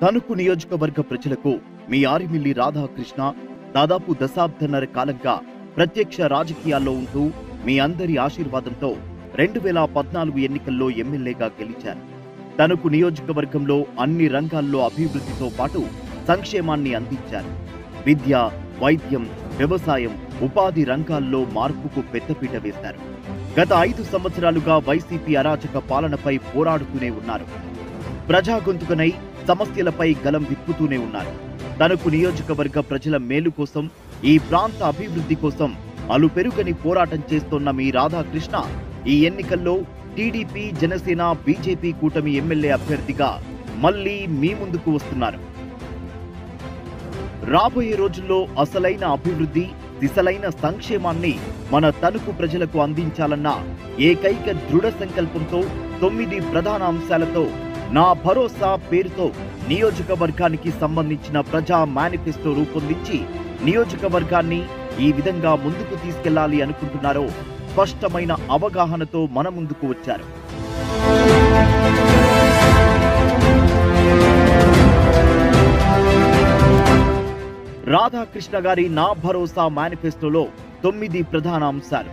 తణుకు నియోజకవర్గ ప్రజలకు మీ ఆరిమిల్లి రాధాకృష్ణ దాదాపు దశాబ్దన్నర కాలంగా ప్రత్యక్ష రాజకీయాల్లో ఉంటూ మీ అందరి ఆశీర్వాదంతో 2014 ఎన్నికల్లో ఎమ్మెల్యేగా గెలిచారు. తణుకు నియోజకవర్గంలో అన్ని రంగాల్లో అభివృద్ధితో పాటు సంక్షేమాన్ని అందించారు. విద్య, వైద్యం, వ్యవసాయం, ఉపాధి రంగాల్లో మార్పుకు పెద్దపీట వేశారు. గత 5 సంవత్సరాలుగా వైసీపీ అరాచక పాలనపై పోరాడుతూనే ఉన్నారు. ప్రజా గొంతుకనై సమస్యలపై గలం విప్పుతూనే ఉన్నారు. తణుకు నియోజకవర్గ ప్రజల మేలు కోసం, ఈ ప్రాంత అభివృద్ధి కోసం అలుపెరుగని పోరాటం చేస్తోన్న మీ రాధాకృష్ణ ఈ ఎన్నికల్లో టీడీపీ, జనసేన, బీజేపీ కూటమి ఎమ్మెల్యే అభ్యర్థిగా మళ్లీ మీ ముందుకు వస్తున్నారు. రాబోయే రోజుల్లో అసలైన అభివృద్ధి, దిశలైన సంక్షేమాన్ని మన తణుకు ప్రజలకు అందించాలన్న ఏకైక దృఢ సంకల్పంతో 9 ప్రధాన అంశాలతో నా భరోసా పేరుతో నియోజకవర్గానికి సంబంధించిన ప్రజా మేనిఫెస్టో రూపొందించి నియోజకవర్గాన్ని ఈ విధంగా ముందుకు తీసుకెళ్లాలి అనుకుంటున్నారో స్పష్టమైన అవగాహనతో మన ముందుకు వచ్చారు. రాధాకృష్ణ గారి నా భరోసా మేనిఫెస్టోలో 9 ప్రధాన అంశాలు.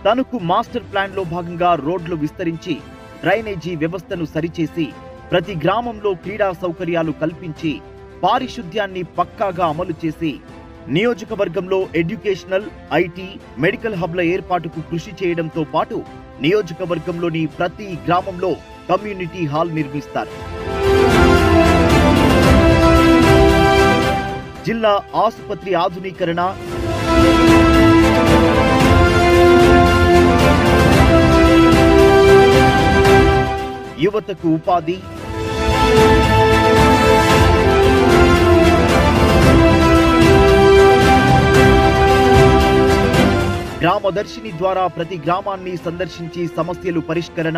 తణుకు మాస్టర్ ప్లాన్ లో భాగంగా రోడ్లు విస్తరించి, డ్రైనేజీ వ్యవస్థను సరిచేసి, ప్రతి గ్రామంలో క్రీడా సౌకర్యాలు కల్పించి, పారిశుద్ధ్యాన్ని పక్కాగా అమలు చేసి, నియోజకవర్గంలో ఎడ్యుకేషనల్, ఐటీ, మెడికల్ హబ్ల ఏర్పాటుకు కృషి చేయడంతో పాటు నియోజకవర్గంలోని ప్రతి గ్రామంలో కమ్యూనిటీ హాల్ నిర్మిస్తారు. జిల్లా ఆసుపత్రి ఆధునీకరణ, యువతకు ఉపాధి, గ్రామదర్శిని ద్వారా ప్రతి గ్రామాన్ని సందర్శించి సమస్యలు పరిష్కరణ,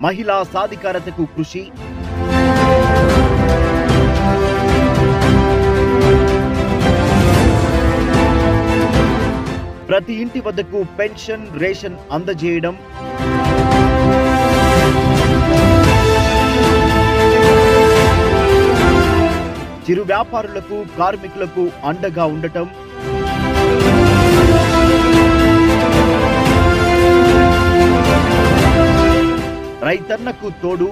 మహిళా సాధికారతకు కృషి, ప్రతి ఇంటి వద్దకు పెన్షన్, రేషన్ అందజేయడం, చిరు వ్యాపారులకు, కార్మికులకు అండగా ఉండటం, రైతన్నకు తోడు,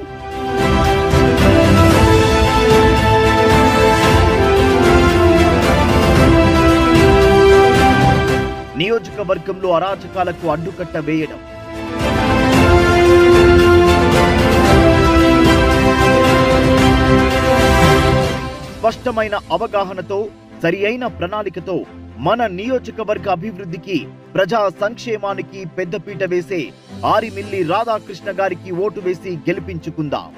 నియోజకవర్గంలో అరాచకాలకు అడ్డుకట్ట వేయడం, స్పష్టమైన అవగాహనతో, సరి అయిన ప్రణాళికతో మన నియోజకవర్గ అభివృద్ధికి, ప్రజా సంక్షేమానికి పెద్దపీట వేసే ఆరిమిల్లి రాధాకృష్ణ గారికి ఓటు వేసి గెలిపించుకుందాం.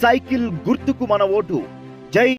సైకిల్ గుర్తుకు మన ఓటు. జై